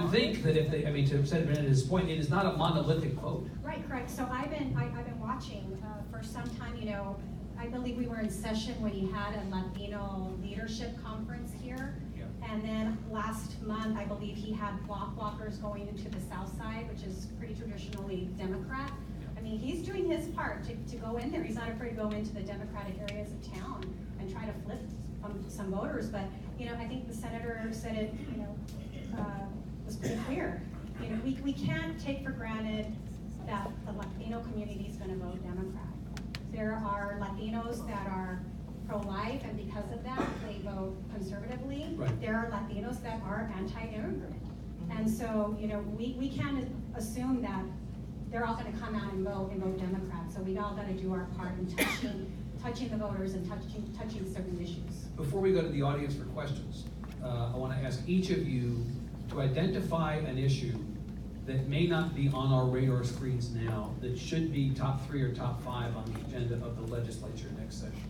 you'd think that if they, I mean, to Senator Menendez's point, it is not a monolithic vote. Right, correct. So I've been watching for some time. You know, I believe we were in session when you had a Latino leadership conference here. Yeah. And then last month, I believe he had block walkers going into the South Side, which is pretty traditionally Democrat. I mean, he's doing his part to go in there. He's not afraid to go into the Democratic areas of town and try to flip some voters. But, you know, I think the senator said it, you know, was pretty clear. You know, we can't take for granted that the Latino community is going to vote Democrat. There are Latinos that are pro-life, and because of that, they vote conservatively. Right. There are Latinos that are anti-immigrant. And so, you know, we can't assume that they're all going to come out and vote Democrat. So we all got to do our part in touching the voters and touching certain issues. Before we go to the audience for questions, I want to ask each of you to identify an issue that may not be on our radar screens now that should be top 3 or top 5 on the agenda of the legislature next session.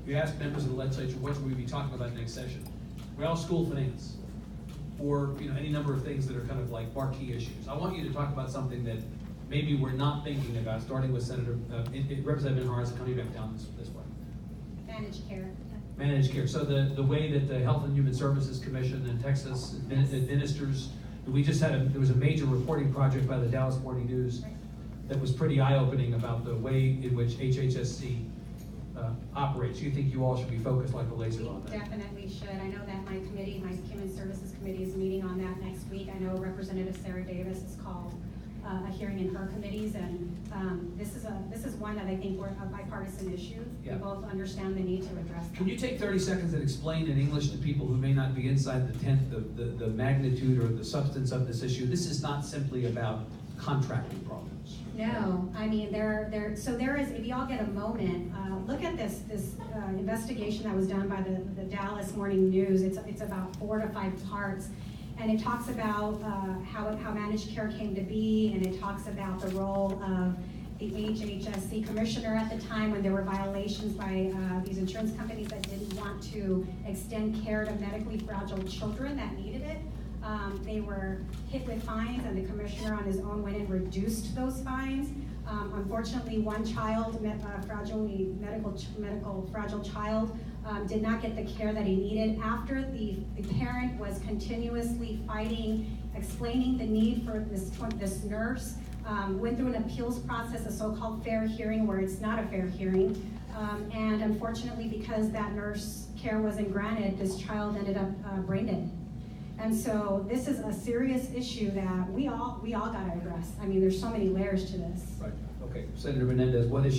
If you ask members of the legislature what should we be talking about next session, well, school finance, or any number of things that are kind of like marquee issues. I want you to talk about something that maybe we're not thinking about, starting with Representative Minjarez, coming back down this way. Managed care. Managed care. So the way that the Health and Human Services Commission in Texas administers, there was a major reporting project by the Dallas Morning News that was pretty eye-opening about the way in which HHSC operates. You think you all should be focused like a laser on that? Definitely should. I know that my Human Services Committee is meeting on that next week. I know Representative Sarah Davis has called a hearing in her committees, and this is one that I think we're a bipartisan issue. Yeah. We both understand the need to address that. Can you take 30 seconds and explain in English to people who may not be inside the tent the magnitude or the substance of this issue? This is not simply about contracting problems. No, I mean so there is. If y'all get a moment, look at this investigation that was done by the Dallas Morning News. It's about 4 to 5 parts. And it talks about how managed care came to be, and it talks about the role of the HHSC commissioner at the time when there were violations by these insurance companies that didn't want to extend care to medically fragile children that needed it. They were hit with fines, and the commissioner on his own went and reduced those fines. Unfortunately, one child, medical fragile child, did not get the care that he needed after the parent was continuously fighting, explaining the need for this nurse, went through an appeals process, a so-called fair hearing, where it's not a fair hearing. And unfortunately, because that nurse care wasn't granted, this child ended up brain dead. And so this is a serious got to address. I mean, there's so many layers to this. Right. Okay, Senator Menendez, what is